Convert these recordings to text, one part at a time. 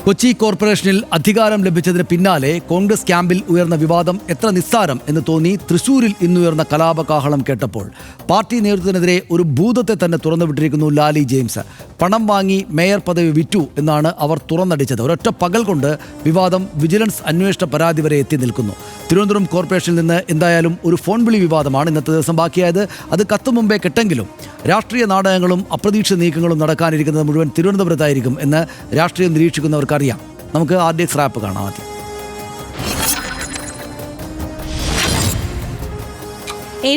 കൊച്ചി കോർപ്പറേഷനിൽ അധികാരം ലഭിച്ചതിന് പിന്നാലെ കോൺഗ്രസ് ക്യാമ്പിൽ ഉയർന്ന വിവാദം എത്ര നിസ്സാരം എന്ന് തോന്നി തൃശൂരിൽ ഇന്നുയർന്ന കലാപകാഹളം കേട്ടപ്പോൾ. പാർട്ടി നേതൃത്വത്തിനെതിരെ ഒരു ഭൂതത്തെ തന്നെ തുറന്നുവിട്ടിരിക്കുന്നു ലാലി ജെയിംസ്. പണം വാങ്ങി മേയർ പദവി വിറ്റു എന്നാണ് അവർ തുറന്നടിച്ചത്. ഒരൊറ്റ പകൽ കൊണ്ട് വിവാദം വിജിലൻസ് അന്വേഷണ പരാതി വരെ എത്തി നിൽക്കുന്നു. തിരുവനന്തപുരം കോർപ്പറേഷനിൽ നിന്ന് എന്തായാലും ഒരു ഫോൺ വിളി വിവാദമാണ് ഇന്നത്തെ ദിവസം ബാക്കിയായത്. അത് കത്തു മുമ്പേ കെട്ടെങ്കിലും രാഷ്ട്രീയ നാടകങ്ങളും അപ്രതീക്ഷിത നീക്കങ്ങളും നടക്കാനിരിക്കുന്നത് മുഴുവൻ തിരുവനന്തപുരത്തായിരിക്കും എന്ന് രാഷ്ട്രീയം നിരീക്ഷിക്കുന്നവർക്കറിയാം. നമുക്ക് RDX റാപ്പ് കാണാം ആദ്യം.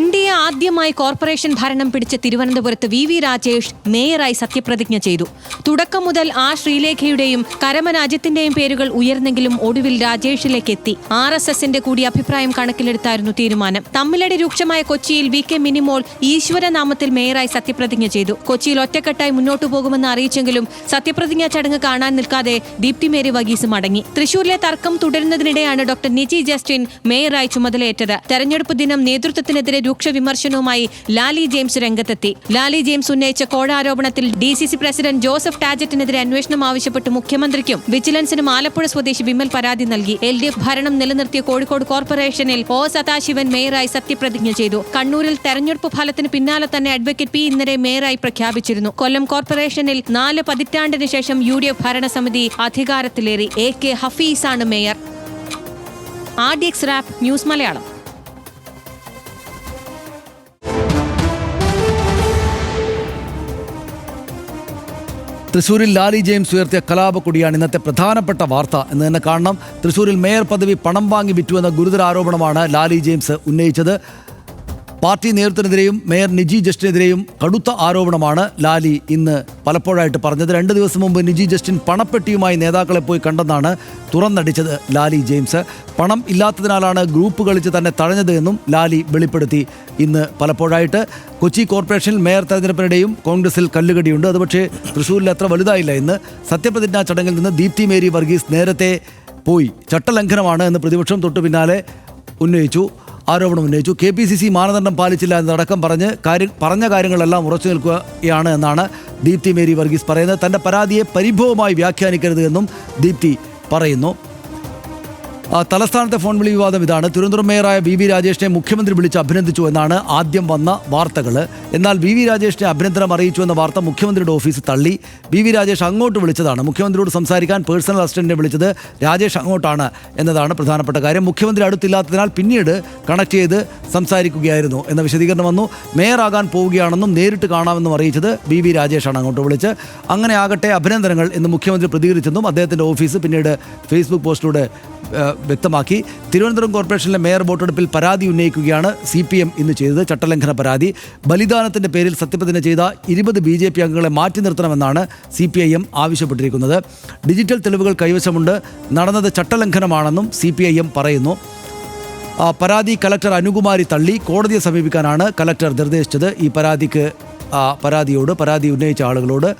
NDA ആദ്യമായി കോർപ്പറേഷൻ ഭരണം പിടിച്ച തിരുവനന്തപുരത്ത് VV രാജേഷ് മേയറായി സത്യപ്രതിജ്ഞ ചെയ്തു. തുടക്കം മുതൽ ശ്രീലേഖയുടെയും കരമന അജിത്തിന്റെയും പേരുകൾ ഉയർന്നെങ്കിലും ഒടുവിൽ രാജേഷിലേക്ക് എത്തി. RSSന്റെ കൂടി അഭിപ്രായം കണക്കിലെടുത്തായിരുന്നു തീരുമാനം. തമ്മിലടി രൂക്ഷമായ കൊച്ചിയിൽ VK മിനിമോൾ ഈശ്വരനാമത്തിൽ മേയറായി സത്യപ്രതിജ്ഞ ചെയ്തു. കൊച്ചിയിൽ ഒറ്റക്കെട്ടായി മുന്നോട്ടു പോകുമെന്ന് അറിയിച്ചെങ്കിലും സത്യപ്രതിജ്ഞാ ചടങ്ങ് കാണാൻ നിൽക്കാതെ ദീപ്തി മേരി വർഗീസ് മടങ്ങി. തൃശൂരിലെ തർക്കം തുടരുന്നതിനിടെയാണ് ഡോക്ടർ നിജി ജസ്റ്റിൻ മേയറായി ചുമതലയേറ്റത്. തെരഞ്ഞെടുപ്പ് ദിനം നേതൃത്വത്തിനെതിരെ രൂക്ഷ വിമർശനവുമായി ലാലി ജെയിംസ് രംഗത്തെത്തി. ലാലി ജെയിംസ് ഉന്നയിച്ച കോഴാരോപണത്തിൽ DCC പ്രസിഡന്റ് ജോസഫ് ടാജറ്റിനെതിരെ അന്വേഷണം ആവശ്യപ്പെട്ട് മുഖ്യമന്ത്രിക്കും വിജിലൻസിനും ആലപ്പുഴ സ്വദേശി വിമൽ പരാതി നൽകി. LDF ഭരണം നിലനിർത്തിയ കോഴിക്കോട് കോർപ്പറേഷനിൽ O സദാശിവൻ മേയറായി സത്യപ്രതിജ്ഞ ചെയ്തു. കണ്ണൂരിൽ തെരഞ്ഞെടുപ്പ് ഫലത്തിന് പിന്നാലെ തന്നെ അഡ്വക്കേറ്റ് P ഇന്നലെ മേയറായി പ്രഖ്യാപിച്ചിരുന്നു. കൊല്ലം കോർപ്പറേഷനിൽ 4 പതിറ്റാണ്ടിന് ശേഷം UDF ഭരണസമിതി അധികാരത്തിലേറി. AK ഹഫീസാണ് mayor. RDX rap news Malayalam. തൃശൂരിൽ ലാലി ജെയിംസ് ഉയർത്തിയ കലാപക്കൊടിയാണ് ഇന്നത്തെ പ്രധാനപ്പെട്ട വാർത്ത എന്ന് തന്നെ കാണണം. തൃശൂരിൽ മേയർ പദവി പണം വാങ്ങി വിറ്റു എന്ന ഗുരുതര ആരോപണമാണ് ലാലി ജെയിംസ് ഉന്നയിച്ചത്. പാർട്ടി നേതൃത്വത്തിനെതിരെയും മേയർ നിജി ജസ്റ്റിനെതിരെയും കടുത്ത ആരോപണമാണ് ലാലി ഇന്ന് പലപ്പോഴായിട്ട് പറഞ്ഞത്. 2 ദിവസം മുമ്പ് നിജി ജസ്റ്റിൻ പണപ്പെട്ടിയുമായി നേതാക്കളെ പോയി കണ്ടെന്നാണ് തുറന്നടിച്ചത് ലാലി ജെയിംസ്. പണം ഇല്ലാത്തതിനാലാണ് ഗ്രൂപ്പ് കളിച്ച് തന്നെ തഴഞ്ഞത് എന്നും ലാലി വെളിപ്പെടുത്തി ഇന്ന് പലപ്പോഴായിട്ട്. കൊച്ചി കോർപ്പറേഷനിൽ മേയർ തെരഞ്ഞെടുപ്പിനിടെയും കോൺഗ്രസിൽ കല്ലുകടിയുണ്ട്. അത് പക്ഷേ തൃശ്ശൂരിൽ അത്ര വലുതായില്ല. ഇന്ന് സത്യപ്രതിജ്ഞാ ചടങ്ങിൽ നിന്ന് ദീപ്തി മേരി വർഗീസ് നേരത്തെ പോയി. ചട്ടലംഘനമാണ് എന്ന് പ്രതിപക്ഷം തൊട്ടു പിന്നാലെ ആരോപണം ഉന്നയിച്ചു. KPCC മാനദണ്ഡം പാലിച്ചില്ല എന്നതടക്കം പറഞ്ഞ കാര്യങ്ങളെല്ലാം ഉറച്ചു നിൽക്കുകയാണ് എന്നാണ് ദീപ്തി മേരി വർഗീസ് പറയുന്നത്. തൻ്റെ പരാതിയെ പരിഭവമായി വ്യാഖ്യാനിക്കരുത് എന്നും ദീപ്തി പറയുന്നു. തലസ്ഥാനത്തെ ഫോൺ വിളി വിവാദം ഇതാണ്. തിരുവനന്തപുരം മേയറായ VV രാജേഷിനെ മുഖ്യമന്ത്രി വിളിച്ച് അഭിനന്ദിച്ചു എന്നാണ് ആദ്യം വന്ന വാർത്തകൾ. എന്നാൽ VV രാജേഷിനെ അഭിനന്ദനം അറിയിച്ചു എന്ന വാർത്ത മുഖ്യമന്ത്രിയുടെ ഓഫീസ് തള്ളി. VV രാജേഷ് അങ്ങോട്ട് വിളിച്ചതാണ്. മുഖ്യമന്ത്രിയോട് സംസാരിക്കാൻ പേഴ്സണൽ അസിസ്റ്റന്റിനെ വിളിച്ചത് രാജേഷ് അങ്ങോട്ടാണ് എന്നതാണ് പ്രധാനപ്പെട്ട കാര്യം. മുഖ്യമന്ത്രി അടുത്തില്ലാത്തതിനാൽ പിന്നീട് കണക്ട് ചെയ്ത് സംസാരിക്കുകയായിരുന്നു എന്ന വിശദീകരണം വന്നു. മേയറാകാൻ പോവുകയാണെന്നും നേരിട്ട് കാണാമെന്നും അറിയിച്ചത് VV രാജേഷാണ് അങ്ങോട്ട് വിളിച്ച്. അങ്ങനെ ആകട്ടെ അഭിനന്ദനങ്ങൾ എന്ന് മുഖ്യമന്ത്രി പ്രതികരിച്ചെന്നും അദ്ദേഹത്തിൻ്റെ ഓഫീസ് പിന്നീട് ഫേസ്ബുക്ക് പോസ്റ്റിലൂടെ വ്യക്തമാക്കി. തിരുവനന്തപുരം കോർപ്പറേഷനിലെ മേയർ വോട്ടെടുപ്പിൽ പരാതി ഉന്നയിക്കുകയാണ് CPM ഇന്ന് ചെയ്തത്. ചട്ടലംഘന പരാതി. ബലിദാനത്തിൻ്റെ പേരിൽ സത്യപ്രതിജ്ഞ ചെയ്ത 20 BJP അംഗങ്ങളെ മാറ്റി നിർത്തണമെന്നാണ് CPIM ആവശ്യപ്പെട്ടിരിക്കുന്നത്. ഡിജിറ്റൽ തെളിവുകൾ കൈവശമുണ്ട്. നടന്നത് ചട്ടലംഘനമാണെന്നും CPIM പറയുന്നു. പരാതി കലക്ടർ അനുകുമാരി തള്ളി. കോടതിയെ സമീപിക്കാനാണ് കലക്ടർ നിർദ്ദേശിച്ചത്. ഈ പരാതി ഉന്നയിച്ച ആളുകളോട്.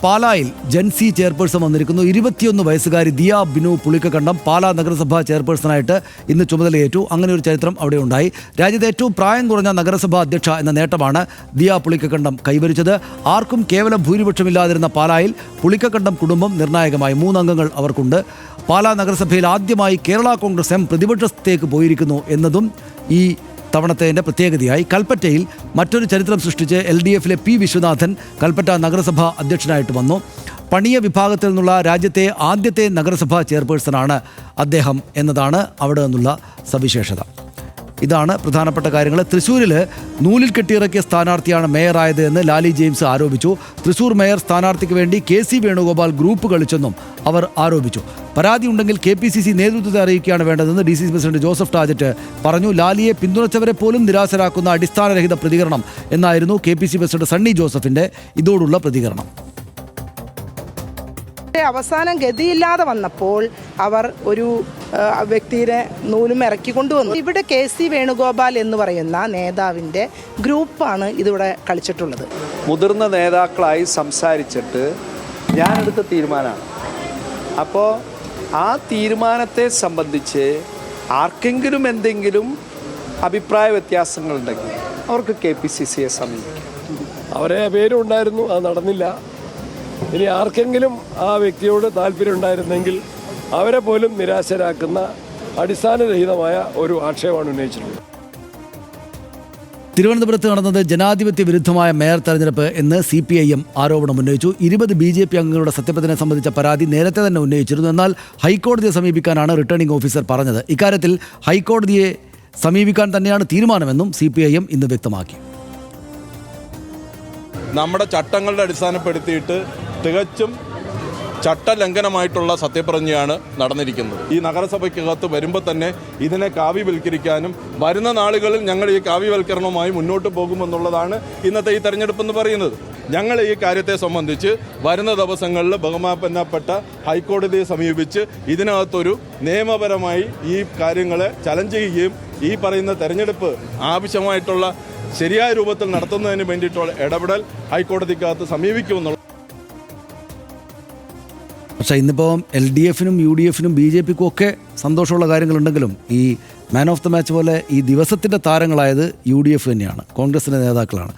പാലായിൽ ജൻസി ചെയർപേഴ്സൺ വന്നിരിക്കുന്നു. 21 വയസ്സുകാരി ദിയ ബിനു പുളിക്കക്കണ്ടം പാലാ നഗരസഭാ ചെയർപേഴ്സണായിട്ട് ഇന്ന് ചുമതലയേറ്റു. അങ്ങനെ ഒരു ചരിത്രം അവിടെ ഉണ്ടായി. രാജ്യത്തെ ഏറ്റവും പ്രായം കുറഞ്ഞ നഗരസഭാ അധ്യക്ഷ എന്ന നേട്ടമാണ് ദിയ പുളിക്കക്കണ്ടം കൈവരിച്ചത്. ആർക്കും കേവല ഭൂരിപക്ഷമില്ലാതിരുന്ന പാലായിൽ പുളിക്കക്കണ്ടം കുടുംബം നിർണായകമായി. 3 അംഗങ്ങൾ അവർക്കുണ്ട്. പാലാ നഗരസഭയിൽ ആദ്യമായി കേരള കോൺഗ്രസ് M പ്രതിപക്ഷത്തേക്ക് പോയിരിക്കുന്നു എന്നതും ഈ തവണത്തെ പ്രത്യേകതയായി. കൽപ്പറ്റയിൽ മറ്റൊരു ചരിത്രം സൃഷ്ടിച്ച് LDFലെ P വിശ്വനാഥൻ കൽപ്പറ്റ നഗരസഭാ അധ്യക്ഷനായിട്ട് വന്നു. പണിയ വിഭാഗത്തിൽ നിന്നുള്ള രാജ്യത്തെ ആദ്യത്തെ നഗരസഭാ ചെയർപേഴ്സണാണ് അദ്ദേഹം എന്നതാണ് അവിടെ നിന്നുള്ള സവിശേഷത. ഇതാണ് പ്രധാനപ്പെട്ട കാര്യങ്ങൾ. തൃശ്ശൂരിൽ നൂലിൽ കെട്ടിയിറക്കിയ സ്ഥാനാർത്ഥിയാണ് മേയറായത് എന്ന് ലാലി ജെയിംസ് ആരോപിച്ചു. തൃശ്ശൂർ മേയർ സ്ഥാനാർത്ഥിക്ക് വേണ്ടി KC വേണുഗോപാൽ ഗ്രൂപ്പ് കളിച്ചെന്നും അവർ ആരോപിച്ചു. പരാതി ഉണ്ടെങ്കിൽ KPCC നേതൃത്വത്തെ അറിയിക്കുകയാണ് വേണ്ടതെന്ന് DCC പ്രസിഡന്റ് ജോസഫ് ടാജറ്റ് പറഞ്ഞു. ലാലിയെ പിന്തുണച്ചവരെ പോലും നിരാശരാക്കുന്ന അടിസ്ഥാനരഹിത പ്രതികരണം എന്നായിരുന്നു KPCC പ്രസിഡന്റ് സണ്ണി ജോസഫിൻ്റെ ഇതോടുള്ള പ്രതികരണം. അവസാനം ഗതിയില്ലാതെ വന്നപ്പോൾ അവർ ഒരു വ്യക്തിയെ നൂലും ഇറക്കി കൊണ്ടുവന്നു. ഇവിടെ KC വേണുഗോപാൽ എന്ന് പറയുന്ന നേതാവിൻ്റെ ഗ്രൂപ്പാണ് ഇതിവിടെ കളിച്ചിട്ടുള്ളത്. മുതിർന്ന നേതാക്കളായി സംസാരിച്ചിട്ട് ഞാനെടുത്ത തീരുമാനമാണ്. അപ്പോൾ ആ തീരുമാനത്തെ സംബന്ധിച്ച് ആർക്കെങ്കിലും എന്തെങ്കിലും അഭിപ്രായ വ്യത്യാസങ്ങളുണ്ടെങ്കിൽ അവർക്ക് KPCCയെ സമീപിക്കും. അവരെ പേരുണ്ടായിരുന്നു, അത് നടന്നില്ല. ഇനി ആർക്കെങ്കിലും ആ വ്യക്തിയോട് താല്പര്യം ഉണ്ടായിരുന്നെങ്കിൽ അവരെ പോലും നിരാശരാക്കുന്ന അടിസ്ഥാനരഹിതമായ ഒരു ആക്ഷേപമാണ് ഉന്നയിച്ചിട്ടുള്ളത്. തിരുവനന്തപുരത്ത് നടന്നത് ജനാധിപത്യ വിരുദ്ധമായ മേയർ തെരഞ്ഞെടുപ്പ് എന്ന് CPIM ആരോപണം ഉന്നയിച്ചു. 20 BJP അംഗങ്ങളുടെ സത്യപ്രതിജ്ഞ സംബന്ധിച്ച പരാതി നേരത്തെ തന്നെ ഉന്നയിച്ചിരുന്നു. എന്നാൽ ഹൈക്കോടതിയെ സമീപിക്കാനാണ് റിട്ടേണിംഗ് ഓഫീസർ പറഞ്ഞത്. ഇക്കാര്യത്തിൽ ഹൈക്കോടതിയെ സമീപിക്കാൻ തന്നെയാണ് തീരുമാനമെന്നും CPIM ഇന്ന് വ്യക്തമാക്കി. നമ്മുടെ ചട്ടങ്ങളുടെ അടിസ്ഥാനപ്പെടുത്തിയിട്ട് തികച്ചും ചട്ടലംഘനമായിട്ടുള്ള സത്യപ്രതിജ്ഞയാണ് നടന്നിരിക്കുന്നത്. ഈ നഗരസഭയ്ക്കകത്ത് വരുമ്പോൾ തന്നെ ഇതിനെ കാവ്യവൽക്കരിക്കാനും വരുന്ന നാളുകളിൽ ഞങ്ങൾ ഈ കാവ്യവൽക്കരണവുമായി മുന്നോട്ട് പോകുമെന്നുള്ളതാണ് ഇന്നത്തെ ഈ തെരഞ്ഞെടുപ്പ് എന്ന് പറയുന്നത്. ഞങ്ങൾ ഈ കാര്യത്തെ സംബന്ധിച്ച് വരുന്ന ദിവസങ്ങളിൽ ബഹുമാനപ്പെട്ട ഹൈക്കോടതിയെ സമീപിച്ച് ഇതിനകത്തൊരു നിയമപരമായി ഈ കാര്യങ്ങളെ ചലഞ്ച് ചെയ്യുകയും ഈ പറയുന്ന തെരഞ്ഞെടുപ്പ് ആവശ്യമായിട്ടുള്ള ശരിയായ രൂപത്തിൽ നടത്തുന്നതിന് വേണ്ടിയിട്ടുള്ള ഇടപെടൽ ഹൈക്കോടതിക്കകത്ത് സമീപിക്കുമെന്നുള്ള. പക്ഷേ ഇന്നിപ്പോൾ LDFനും UDFനും BJPക്കും ഒക്കെ സന്തോഷമുള്ള കാര്യങ്ങളുണ്ടെങ്കിലും ഈ മാൻ ഓഫ് ദ മാച്ച് പോലെ ഈ ദിവസത്തിൻ്റെ താരങ്ങളായത് UDF തന്നെയാണ്, കോൺഗ്രസിൻ്റെ നേതാക്കളാണ്.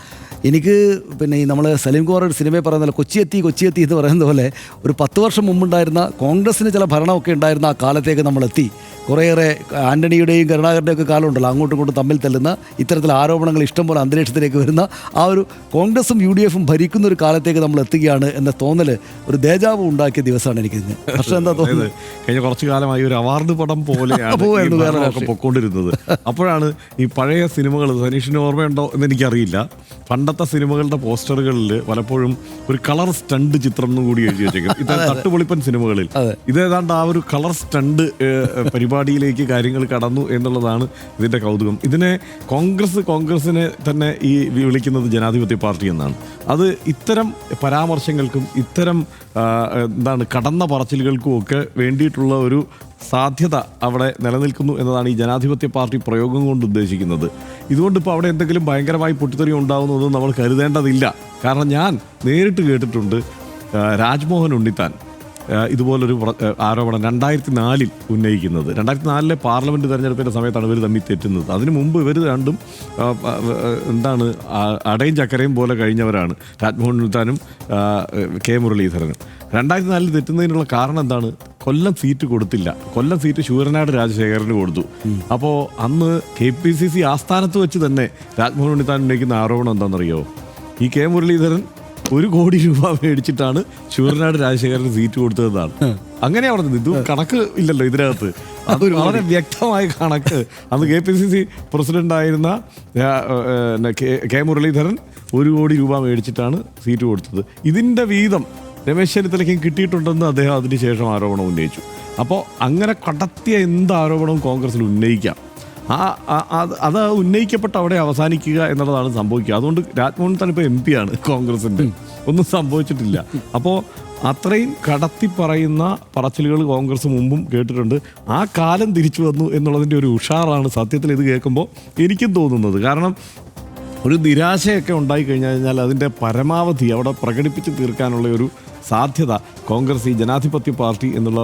എനിക്ക് പിന്നെ ഈ നമ്മൾ സലീം കുമാർ ഒരു സിനിമയിൽ പറയുന്നത് കൊച്ചിയെത്തി എന്ന് പറയുന്നത് പോലെ ഒരു 10 വർഷം മുമ്പുണ്ടായിരുന്ന കോൺഗ്രസിന് ചില ഭരണമൊക്കെ ഉണ്ടായിരുന്ന ആ കാലത്തേക്ക് നമ്മളെത്തി. കുറേയേറെ ആൻ്റണിയുടെയും കരുണാകരൻ്റെയും ഒക്കെ കാലമുണ്ടല്ലോ, അങ്ങോട്ടും ഇങ്ങോട്ടും തമ്മിൽ തല്ലുന്ന ഇത്തരത്തിൽ ആരോപണങ്ങൾ ഇഷ്ടംപോലെ അന്തരീക്ഷത്തിലേക്ക് വരുന്ന ആ ഒരു കോൺഗ്രസും UDFും ഭരിക്കുന്ന ഒരു കാലത്തേക്ക് നമ്മൾ എത്തുകയാണ് എന്ന തോന്നൽ, ഒരു ദേജാവ് ഉണ്ടാക്കിയ ദിവസമാണ് എനിക്കിന്ന്. പക്ഷേ എന്താ തോന്നുന്നത്, കഴിഞ്ഞ കുറച്ചു കാലമായി ഒരു അവാർഡ് പടം പോലെയാണ് പൊക്കോണ്ടിരുന്നത്. അപ്പോഴാണ് ഈ പഴയ സിനിമകൾ, സനീഷിന് ഓർമ്മയുണ്ടോ എന്ന് എനിക്കറിയില്ല, പണ്ടത്തെ സിനിമകളുടെ പോസ്റ്ററുകളിൽ പലപ്പോഴും ഒരു കളർ സ്റ്റണ്ട് ചിത്രം എന്നും കൂടി എഴുതി വെച്ചേക്കും. ഇത്തരം തട്ടുപൊളിപ്പൻ സിനിമകളിൽ ഇതേതാണ്ട് ആ ഒരു കളർ സ്റ്റണ്ട് പരിപാടിയിലേക്ക് കാര്യങ്ങൾ കടന്നു എന്നുള്ളതാണ് ഇതിൻ്റെ കൗതുകം. ഇതിനെ കോൺഗ്രസിനെ തന്നെ ഈ വിളിക്കുന്നത് ജനാധിപത്യ പാർട്ടി എന്നാണ്. അത് ഇത്തരം പരാമർശങ്ങൾക്കും ഇത്തരം കടന്ന പറച്ചിലുകൾക്കും ഒക്കെ വേണ്ടിയിട്ടുള്ള ഒരു സാധ്യത അവിടെ നിലനിൽക്കുന്നു എന്നതാണ് ഈ ജനാധിപത്യ പാർട്ടി പ്രയോഗം കൊണ്ട് ഉദ്ദേശിക്കുന്നത്. ഇതുകൊണ്ട് ഇപ്പോൾ അവിടെ എന്തെങ്കിലും ഭയങ്കരമായി പൊട്ടിത്തെറി ഉണ്ടാകുന്നതൊന്നും നമ്മൾ കരുതേണ്ടതില്ല. കാരണം ഞാൻ നേരിട്ട് കേട്ടിട്ടുണ്ട് രാജ്മോഹൻ ഉണ്ണിത്താൻ ഇതുപോലൊരു ആരോപണം 2004 ഉന്നയിക്കുന്നത്. 2004 പാർലമെൻറ്റ് തെരഞ്ഞെടുപ്പിൻ്റെ സമയത്താണ് ഇവർ തമ്മിൽ തെറ്റുന്നത്. അതിനു മുമ്പ് ഇവർ രണ്ടും അടയും ചക്കരയും പോലെ കഴിഞ്ഞവരാണ്, രാജ്മോഹൻ ഉണ്ണിത്താനും കെ മുരളീധരനും. 2004 തെറ്റുന്നതിനുള്ള കാരണം എന്താണ്? കൊല്ലം സീറ്റ് കൊടുത്തില്ല. കൊല്ലം സീറ്റ് ശൂരനാട് രാജശേഖരന് കൊടുത്തു. അപ്പോൾ അന്ന് KPCC ആസ്ഥാനത്ത് വെച്ച് തന്നെ രാജ്മോഹൻ ഉണ്ണിത്താൻ ഉന്നയിക്കുന്ന ആരോപണം എന്താണെന്നറിയോ? ഈ കെ മുരളീധരൻ 1 കോടി രൂപ മേടിച്ചിട്ടാണ് ശൂരനാട് രാജശേഖരന് സീറ്റ് കൊടുത്തതെന്നാണ്. അങ്ങനെയാണ് പറഞ്ഞത്. ഇത് കണക്ക് ഇല്ലല്ലോ ഇതിനകത്ത്, വളരെ വ്യക്തമായ കണക്ക്. അന്ന് KPCC പ്രസിഡന്റായിരുന്ന കെ മുരളീധരൻ 1 കോടി രൂപ മേടിച്ചിട്ടാണ് സീറ്റ് കൊടുത്തത്. ഇതിൻ്റെ വീതം രമേശ് ചെന്നിത്തലയ്ക്കും കിട്ടിയിട്ടുണ്ടെന്ന് അദ്ദേഹം അതിനുശേഷം ആരോപണം ഉന്നയിച്ചു. അപ്പോൾ അങ്ങനെ കടത്തിയ എന്ത് ആരോപണവും കോൺഗ്രസിൽ ഉന്നയിക്കാം. അത് ഉന്നയിക്കപ്പെട്ട് അവിടെ അവസാനിക്കുക എന്നുള്ളതാണ് സംഭവിക്കുക. അതുകൊണ്ട് രാജ്മോഹൻ തന്നെ ഇപ്പോൾ MP ആണ് കോൺഗ്രസിൻ്റെ, ഒന്നും സംഭവിച്ചിട്ടില്ല. അപ്പോൾ അത്രയും കടത്തി പറയുന്ന പറച്ചിലുകൾ കോൺഗ്രസ് മുമ്പും കേട്ടിട്ടുണ്ട്. ആ കാലം തിരിച്ചു വന്നു എന്നുള്ളതിൻ്റെ ഒരു ഉഷാറാണ് സത്യത്തിൽ ഇത് കേൾക്കുമ്പോൾ എനിക്കും തോന്നുന്നത്. കാരണം ഒരു നിരാശയൊക്കെ ഉണ്ടായിക്കഴിഞ്ഞാൽ അതിൻ്റെ പരമാവധി അവിടെ പ്രകടിപ്പിച്ച് തീർക്കാനുള്ള ഒരു സാധ്യത കോൺഗ്രസ് ഈ ജനാധിപത്യ പാർട്ടി എന്നുള്ള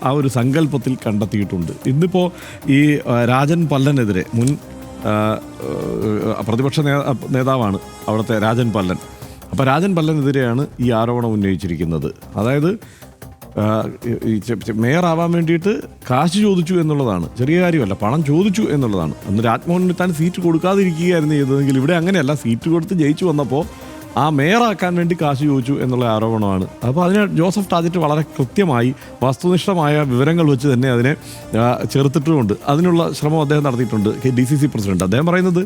ആ ഒരു സങ്കല്പത്തിൽ കണ്ടെത്തിയിട്ടുണ്ട്. ഇന്നിപ്പോൾ ഈ രാജൻ പല്ലനെതിരെ, മുൻ പ്രതിപക്ഷ നേതാവാണ് അവിടുത്തെ രാജൻ പല്ലൻ. അപ്പോൾ രാജൻ പല്ലനെതിരെയാണ് ഈ ആരോപണം ഉന്നയിച്ചിരിക്കുന്നത്. അതായത് മേയർ ആവാൻ വേണ്ടിയിട്ട് കാശ് ചോദിച്ചു എന്നുള്ളതാണ്, ചെറിയ കാര്യമല്ല, പണം ചോദിച്ചു എന്നുള്ളതാണ്. അന്ന് രാജ്മോഹൻ ഉണ്ണിത്താൻ സീറ്റ് കൊടുക്കാതിരിക്കുകയായിരുന്നു ചെയ്തതെങ്കിൽ ഇവിടെ അങ്ങനെയല്ല, സീറ്റ് കൊടുത്ത് ജയിച്ചു വന്നപ്പോൾ ആ മേയറാക്കാൻ വേണ്ടി കാശ് ചോദിച്ചു എന്നുള്ള ആരോപണമാണ്. അപ്പോൾ അതിനെ ജോസഫ് ടാജറ്റ് വളരെ കൃത്യമായി വസ്തുനിഷ്ഠമായ വിവരങ്ങൾ വെച്ച് തന്നെ അതിനെ ചെറുത്തിട്ടുമുണ്ട്. അതിനുള്ള ശ്രമം അദ്ദേഹം നടത്തിയിട്ടുണ്ട്. DCC പ്രസിഡന്റ് അദ്ദേഹം പറയുന്നത്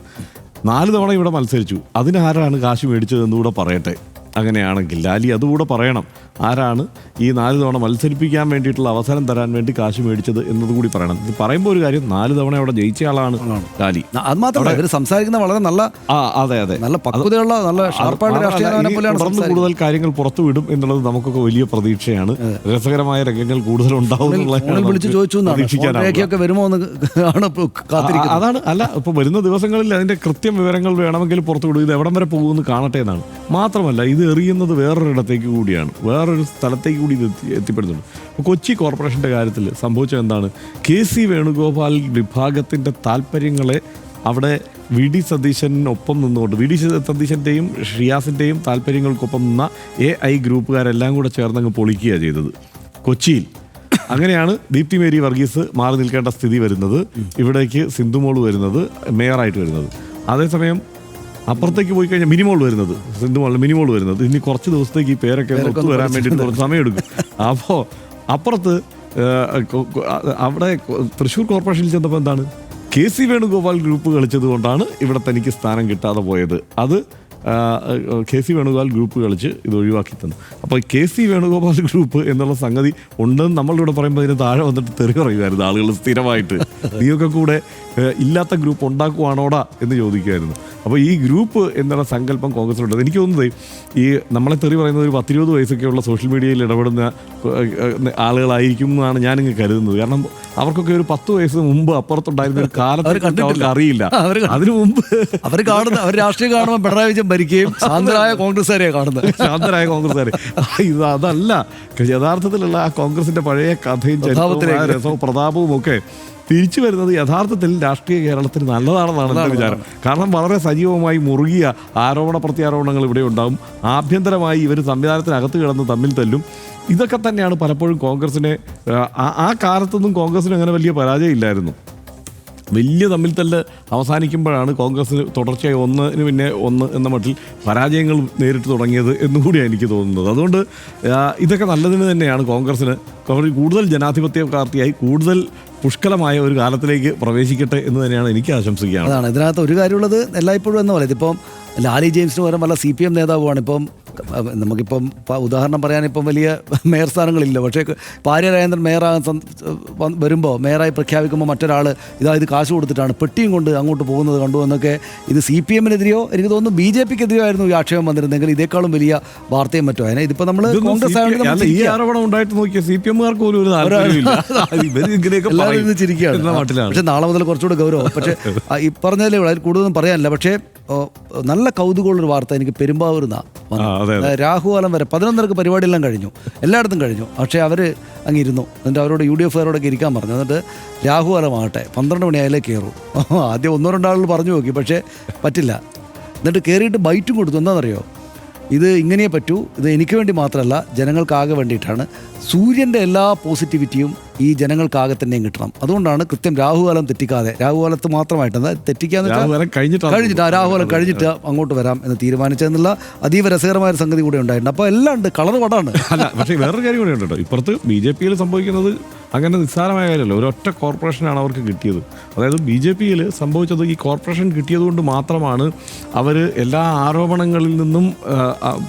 4 തവണ ഇവിടെ മത്സരിച്ചു, അതിനാരാണ് കാശ് മേടിച്ചതെന്നുകൂടെ പറയട്ടെ. അങ്ങനെയാണെങ്കിൽ ലാലി അതുകൂടെ പറയണം, ആരാണ് ഈ 4 തവണ മത്സരിപ്പിക്കാൻ വേണ്ടിയിട്ടുള്ള അവസരം തരാൻ വേണ്ടി കാശ് മേടിച്ചത് എന്നതുകൂടി പറയണം. ഇത് പറയുമ്പോൾ ഒരു കാര്യം, 4 തവണ അവിടെ ജയിച്ച ആളാണ് ലാലി. അത് മാത്രമല്ല ഇവർ സംസാരിക്കുന്ന വളരെ നല്ല അതെ നല്ല പക്വതയുള്ള, നല്ല ഷാർപ്പായിട്ട് തുടർന്ന് കൂടുതൽ കാര്യങ്ങൾ പുറത്തു വിടും എന്നുള്ളത് നമുക്കൊക്കെ വലിയ പ്രതീക്ഷയാണ്. രസകരമായ രംഗങ്ങൾ കൂടുതൽ ഉണ്ടാവും. അതാണ് അല്ല, ഇപ്പൊ വരുന്ന ദിവസങ്ങളിൽ അതിന്റെ കൃത്യം വിവരങ്ങൾ വേണമെങ്കിൽ പുറത്തു വിടും. ഇത് എവിടം വരെ പോകുമെന്ന് കാണട്ടെ എന്നാണ്. മാത്രമല്ല ഇത് എറിയുന്നത് വേറൊരിടത്തേക്ക് കൂടിയാണ്, വേറൊരു സ്ഥലത്തേക്ക് കൂടി ഇത് എത്തിപ്പെടുന്നുണ്ട്. കൊച്ചി കോർപ്പറേഷൻ്റെ കാര്യത്തിൽ സംഭവിച്ചത് എന്താണ്? KC വേണുഗോപാൽ വിഭാഗത്തിൻ്റെ താല്പര്യങ്ങളെ അവിടെ വി ഡി സതീശനൊപ്പം നിന്നുകൊണ്ട് വി ഡി സതീശൻ്റെയും ഷിയാസിൻ്റെയും താല്പര്യങ്ങൾക്കൊപ്പം നിന്ന AI ഗ്രൂപ്പുകാരെല്ലാം കൂടെ ചേർന്നങ്ങ് പൊളിക്കുകയാണ് ചെയ്തത് കൊച്ചിയിൽ. അങ്ങനെയാണ് ദീപ്തി മേരി വർഗീസ് മാറി നിൽക്കേണ്ട സ്ഥിതി വരുന്നത്. ഇവിടേക്ക് സിന്ധുമോൾ വരുന്നത്, മേയറായിട്ട് വരുന്നത്. അതേസമയം അപ്പുറത്തേക്ക് പോയി കഴിഞ്ഞാൽ മിനിമോൾ വരുന്നത്, മിനിമോൾ വരുന്നത്. ഇനി കുറച്ച് ദിവസത്തേക്ക് ഈ പേരൊക്കെ ഒത്തു വരാൻ വേണ്ടിയിട്ട് കുറച്ച് സമയമെടുക്കും. അപ്പോൾ അപ്പുറത്ത് അവിടെ തൃശ്ശൂർ കോർപ്പറേഷനിൽ ചെന്നപ്പോൾ എന്താണ്, KC വേണുഗോപാൽ ഗ്രൂപ്പ് കളിച്ചത് കൊണ്ടാണ് ഇവിടെ തനിക്ക് സ്ഥാനം കിട്ടാതെ പോയത്. അത് KC വേണുഗോപാൽ ഗ്രൂപ്പ് കളിച്ച് ഇത് ഒഴിവാക്കി തന്നു. അപ്പോൾ KC വേണുഗോപാൽ ഗ്രൂപ്പ് എന്നുള്ള സംഗതി ഉണ്ടെന്ന് നമ്മളിവിടെ പറയുമ്പോൾ അതിന് താഴെ വന്നിട്ട് തെറി പറയുമായിരുന്നു ആളുകൾ സ്ഥിരമായിട്ട്. നീയൊക്കെ കൂടെ ഇല്ലാത്ത ഗ്രൂപ്പ് ഉണ്ടാക്കുവാണോടാ എന്ന് ചോദിക്കുമായിരുന്നു. അപ്പോൾ ഈ ഗ്രൂപ്പ് എന്നുള്ള സങ്കല്പം കോൺഗ്രസിലുണ്ട്. എനിക്ക് തോന്നുന്നത് ഈ നമ്മളെ തെറി പറയുന്നത് ഒരു 10-20 വയസ്സൊക്കെയുള്ള സോഷ്യൽ മീഡിയയിൽ ഇടപെടുന്ന ആളുകളായിരിക്കും എന്നാണ് ഞാനിങ്ങ് കരുതുന്നത്. കാരണം അവർക്കൊക്കെ ഒരു 10 വയസ്സ് മുമ്പ് അപ്പുറത്തുണ്ടായിരുന്ന ഒരു കാലത്ത് അവർക്ക് അറിയില്ല. അതിനു മുമ്പ് അവർ രാഷ്ട്രീയം കാണുമ്പോൾ പിണറായി വിജയൻ ഭരിക്കുകയും ശാന്തരായ കോൺഗ്രസ്സുകാരെ കാണുന്നത്. ശാന്തരായ കോൺഗ്രസ്സുകാരെ അതല്ല യഥാർത്ഥത്തിലുള്ള ആ കോൺഗ്രസിന്റെ പഴയ കഥയും ചരിത്രവും രസവും പ്രതാപവും ഒക്കെ തിരിച്ചു വരുന്നത് യഥാർത്ഥത്തിൽ രാഷ്ട്രീയ കേരളത്തിന് നല്ലതാണെന്നാണ് എൻ്റെ വിചാരം. കാരണം വളരെ സജീവമായി മുറുകിയ ആരോപണ പ്രത്യാരോപണങ്ങൾ ഇവിടെ ഉണ്ടാവും. ആഭ്യന്തരമായി ഇവർ സംവിധാനത്തിനകത്ത് കിടന്ന് തമ്മിൽ തല്ലും. ഇതൊക്കെ തന്നെയാണ് പലപ്പോഴും കോൺഗ്രസിനെ ആ കാലത്തൊന്നും കോൺഗ്രസിന് അങ്ങനെ വലിയ പരാജയമില്ലായിരുന്നു. വലിയ തമ്മിൽ തല്ല് അവസാനിക്കുമ്പോഴാണ് കോൺഗ്രസ് തുടർച്ചയായി ഒന്നിന് പിന്നെ ഒന്ന് എന്ന മട്ടിൽ പരാജയങ്ങൾ നേരിട്ട് തുടങ്ങിയത് എന്നുകൂടിയാണ് എനിക്ക് തോന്നുന്നത്. അതുകൊണ്ട് ഇതൊക്കെ നല്ലതിന് തന്നെയാണ് കോൺഗ്രസിന് കൂടുതൽ ജനാധിപത്യ പാർട്ടിയായി കൂടുതൽ പുഷ്കലമായ ഒരു കാലത്തിലേക്ക് പ്രവേശിക്കട്ടെ എന്ന് തന്നെയാണ് എനിക്ക് ആശംസിക്കുകയാണ്. അതാണ് ഇതിനകത്ത് ഒരു കാര്യമുള്ളത്, എല്ലായ്പ്പോഴും എന്ന് പറയുന്നത് ഇപ്പം ലാലി ജെയിംസിന് പകരം വല്ല CPM നേതാവുമാണ്. ഇപ്പം നമുക്കിപ്പം ഉദാഹരണം പറയാനിപ്പം വലിയ മേയർ സ്ഥാനങ്ങളില്ല. പക്ഷേ ആര്യ രാജേന്ദ്രൻ മേയറാകാൻ വരുമ്പോൾ മേയറായി പ്രഖ്യാപിക്കുമ്പോൾ മറ്റൊരാൾ ഇത് കാശ് കൊടുത്തിട്ടാണ് പെട്ടിയും കൊണ്ട് അങ്ങോട്ട് പോകുന്നത് കണ്ടു എന്നൊക്കെ. ഇത് CPM-നെതിരെയോ എനിക്ക് തോന്നുന്നു BJP-ക്കെതിരെയോ ആയിരുന്നു ഈ ആക്ഷേപം വന്നിരുന്നെങ്കിൽ ഇതേക്കാളും വലിയ വാർത്തയും മറ്റോ. അതിനെ ഇതിപ്പോൾ നമ്മൾ കോൺഗ്രസ് ഈ ആരോപണം ഉണ്ടായിട്ട് നോക്കിയ CPM-കാർക്ക് പോലും ഒരു ചിരിക്കുകയാണ്. പക്ഷെ നാളെ മുതൽ കുറച്ചുകൂടെ ഗൗരവം. പക്ഷേ ഈ പറഞ്ഞതിലേ അതിൽ കൂടുതലൊന്നും പറയാനില്ല. പക്ഷേ നല്ല കൗതുകമുള്ളൊരു വാർത്ത എനിക്ക് പെരുമ്പാവൂർന്നാണ്. രാഹുകാലം വരെ 11:30 പരിപാടിയെല്ലാം കഴിഞ്ഞു, എല്ലായിടത്തും കഴിഞ്ഞു. പക്ഷേ അവർ അങ്ങിരുന്നു. എന്നിട്ട് അവരോട് UDF-കാരോടൊക്കെ ഇരിക്കാൻ പറഞ്ഞു. എന്നിട്ട് രാഹുകാലമാകട്ടെ 12 മണിയായാലേ കയറൂ. ആദ്യം 1-2 ആളുകൾ പറഞ്ഞു നോക്കി, പക്ഷേ പറ്റില്ല. എന്നിട്ട് കയറിയിട്ട് ബൈറ്റും കൊടുത്തു. എന്താണെന്നറിയോ, ഇത് ഇങ്ങനെ പറ്റൂ, ഇത് എനിക്ക് വേണ്ടി മാത്രമല്ല ജനങ്ങൾക്കാകെ വേണ്ടിയിട്ടാണ്. സൂര്യൻ്റെ എല്ലാ പോസിറ്റിവിറ്റിയും ഈ ജനങ്ങൾക്കാകെ തന്നെയും കിട്ടണം. അതുകൊണ്ടാണ് കൃത്യം രാഹുകാലം തെറ്റിക്കാതെ, രാഹുകാലത്ത് മാത്രമായിട്ട് തെറ്റിക്കാന്ന് രാഹുകാലം കഴിഞ്ഞിട്ട് അങ്ങോട്ട് വരാം എന്ന് തീരുമാനിച്ചതെന്നുള്ള അതീവ രസകരമായൊരു സംഗതി കൂടെ ഉണ്ടായിട്ടുണ്ട്. അപ്പോൾ എല്ലാം ഉണ്ട്, കളർ പടാണ്. അല്ല, പക്ഷേ വേറൊരു കാര്യം കൂടെ ഉണ്ട് കേട്ടോ. ഇപ്പുറത്ത് BJP-യിൽ സംഭവിക്കുന്നത് അങ്ങനെ നിസ്സാരമായ കാര്യമല്ല. ഒരൊറ്റ കോർപ്പറേഷനാണ് അവർക്ക് കിട്ടിയത്. അതായത് BJP-യിൽ സംഭവിച്ചത് ഈ കോർപ്പറേഷൻ കിട്ടിയതുകൊണ്ട് മാത്രമാണ് അവർ എല്ലാ ആരോപണങ്ങളിൽ നിന്നും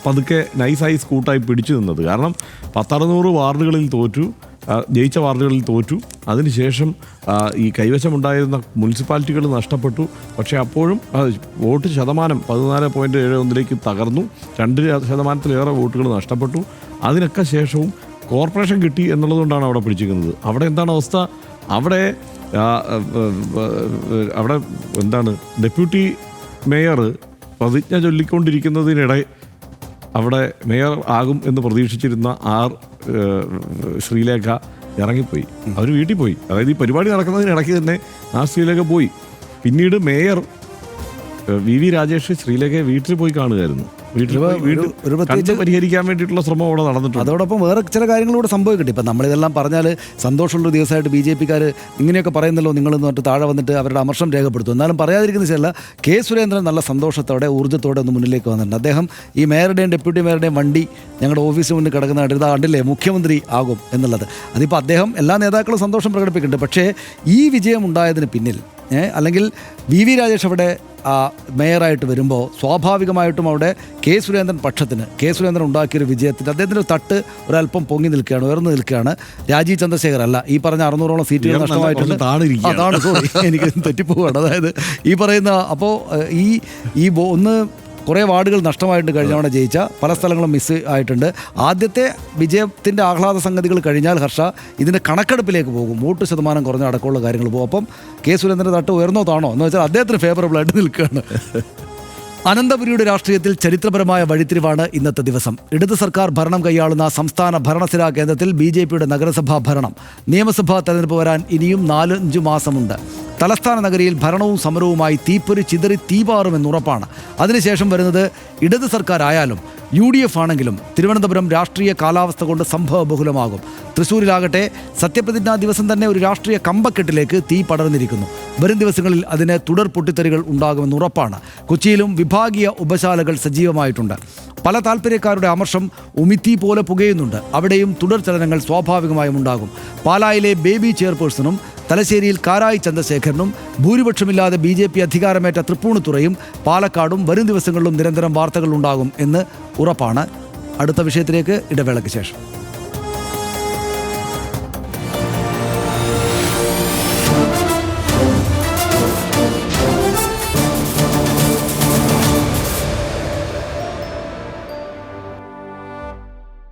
പതുക്കെ നൈസായി സ്കൂട്ടായി പിടിച്ചു നിന്നത്. കാരണം 10-600 വാർഡുകളിൽ തോറ്റു, ജയിച്ച വാർഡുകളിൽ തോറ്റു. അതിനുശേഷം ഈ കൈവശമുണ്ടായിരുന്ന മുനിസിപ്പാലിറ്റികൾ നഷ്ടപ്പെട്ടു. പക്ഷേ അപ്പോഴും വോട്ട് ശതമാനം 14.71 തകർന്നു. 2% വോട്ടുകൾ നഷ്ടപ്പെട്ടു. അതിനൊക്കെ ശേഷവും കോർപ്പറേഷൻ കിട്ടി എന്നുള്ളതുകൊണ്ടാണ് അവിടെ പിടിച്ചിരിക്കുന്നത്. അവിടെ എന്താണ് അവസ്ഥ? അവിടെ എന്താണ് ഡെപ്യൂട്ടി മേയർ പ്രതിജ്ഞ ചൊല്ലിക്കൊണ്ടിരിക്കുന്നതിനിടെ അവിടെ മേയർ ആകും എന്ന് പ്രതീക്ഷിച്ചിരുന്ന ശ്രീലേഖ ഇറങ്ങിപ്പോയി. അവർ വീട്ടിൽ പോയി. അതായത് ഈ പരിപാടി നടക്കുന്നതിനിടയ്ക്ക് തന്നെ ശ്രീലേഖ പോയി. പിന്നീട് മേയർ VV രാജേഷ് ശ്രീലേഖയെ വീട്ടിൽ പോയി കാണുകയായിരുന്നു. പരിഹരിക്കാൻ വേണ്ടിയിട്ടുള്ള ശ്രമം അവിടെ നടന്നിട്ടുണ്ട്. അതോടൊപ്പം വേറെ ചില കാര്യങ്ങളൂടെ സംഭവിക്കട്ടെ. ഇപ്പം നമ്മളിതെല്ലാം പറഞ്ഞാൽ സന്തോഷമുള്ള ദിവസമായിട്ട് BJP-ക്കാർ ഇങ്ങനെയൊക്കെ പറയുന്നല്ലോ നിങ്ങളെന്ന് പറഞ്ഞിട്ട് താഴെ വന്നിട്ട് അവരുടെ അമർഷം രേഖപ്പെടുത്തും. എന്നാലും പറയാതിരിക്കുന്ന ചില സുരേന്ദ്രൻ നല്ല സന്തോഷത്തോടെ ഊർജ്ജത്തോടെ ഒന്ന് മുന്നിലേക്ക് വന്നിട്ടുണ്ട്. അദ്ദേഹം ഈ മേയറുടെയും ഡെപ്യൂട്ടി മേയറുടെയും വണ്ടി ഞങ്ങളുടെ ഓഫീസിന് മുന്നിൽ കിടക്കുന്നതായിട്ട് ഇതാ കണ്ടില്ലേ മുഖ്യമന്ത്രി ആകും എന്നുള്ളത്. അതിപ്പോൾ അദ്ദേഹം എല്ലാ നേതാക്കളും സന്തോഷം പ്രകടിപ്പിക്കുന്നുണ്ട്. പക്ഷേ ഈ വിജയം ഉണ്ടായതിന് പിന്നിൽ അല്ലെങ്കിൽ VV രാജേഷ് അവിടെ മേയറായിട്ട് വരുമ്പോൾ സ്വാഭാവികമായിട്ടും അവിടെ സുരേന്ദ്രൻ പക്ഷത്തിന് സുരേന്ദ്രൻ ഉണ്ടാക്കിയൊരു വിജയത്തിൻ്റെ അദ്ദേഹത്തിൻ്റെ തട്ട് ഒരല്പം പൊങ്ങി നിൽക്കുകയാണ്, ഉയർന്നു നിൽക്കുകയാണ്. രാജീവ് ചന്ദ്രശേഖർ അല്ല, ഈ പറഞ്ഞ 600ഓളം സീറ്റുകൾ നഷ്ടമായിട്ടുണ്ട്. അതാണ് സോറി എനിക്ക് തെറ്റിപ്പോവുകയാണ്. അതായത് ഈ പറയുന്ന അപ്പോൾ ഈ ഒന്ന് കുറേ വാർഡുകൾ നഷ്ടമായിട്ട് കഴിഞ്ഞ തവണ ജയിച്ച പല സ്ഥലങ്ങളും മിസ് ആയിട്ടുണ്ട്. ആദ്യത്തെ വിജയത്തിൻ്റെ ആഹ്ലാദ സംഗതികൾ കഴിഞ്ഞാൽ ഹർഷ ഇതിൻ്റെ കണക്കെടുപ്പിലേക്ക് പോകും. വോട്ട് ശതമാനം കുറഞ്ഞ അടക്കമുള്ള കാര്യങ്ങൾ പോകും. അപ്പം സുരേന്ദ്രൻ്റെ തട്ട് ഉയർന്നോ താണോ എന്ന് വെച്ചാൽ അദ്ദേഹത്തിന് ഫേവറബിളായിട്ട് നിൽക്കുകയാണ്. അനന്തപുരിയുടെ രാഷ്ട്രീയത്തിൽ ചരിത്രപരമായ വഴിത്തിരിവാണ് ഇന്നത്തെ ദിവസം. ഇടത് സർക്കാർ ഭരണം കൈയാളുന്ന സംസ്ഥാന ഭരണസിരാ കേന്ദ്രത്തിൽ BJP-യുടെ നഗരസഭാ ഭരണം. നിയമസഭാ തെരഞ്ഞെടുപ്പ് വരാൻ ഇനിയും 4-5 മാസമുണ്ട്. തലസ്ഥാന നഗരിയിൽ ഭരണവും സമരവുമായി തീപ്പൊരി ചിതറി തീപാറുമെന്നുറപ്പാണ്. അതിനുശേഷം വരുന്നത് ഇടത് സർക്കാരായാലും UDF ആണെങ്കിലും തിരുവനന്തപുരം രാഷ്ട്രീയ കാലാവസ്ഥ കൊണ്ട് സംഭവബഹുലമാകും. തൃശ്ശൂരിലാകട്ടെ സത്യപ്രതിജ്ഞാ ദിവസം തന്നെ ഒരു രാഷ്ട്രീയ കമ്പക്കെട്ടിലേക്ക് തീ പടർന്നിരിക്കുന്നു. വരും ദിവസങ്ങളിൽ അതിന് തുടർ പൊട്ടിത്തെറികൾ ഉണ്ടാകുമെന്ന് ഉറപ്പാണ്. കൊച്ചിയിലും വിഭാഗീയ ഉപശാലകൾ സജീവമായിട്ടുണ്ട്. പല താല്പര്യക്കാരുടെ അമർഷം ഉമിത്തി പോലെ പുകയുന്നുണ്ട്. അവിടെയും തുടർ ചലനങ്ങൾ സ്വാഭാവികമായും ഉണ്ടാകും. പാലായിലെ ബേബി ചെയർപേഴ്സണും തലശ്ശേരിയിൽ കാരായി ചന്ദ്രശേഖരനും ഭൂരിപക്ഷമില്ലാതെ BJP അധികാരമേറ്റ തൃപ്പൂണിത്തുറയും പാലക്കാടും വരും ദിവസങ്ങളിലും നിരന്തരം വാർത്തകൾ ഉണ്ടാകും എന്ന് ഉറപ്പാണ്. അടുത്ത വിഷയത്തിലേക്ക് ഇടവേളയ്ക്ക് ശേഷം.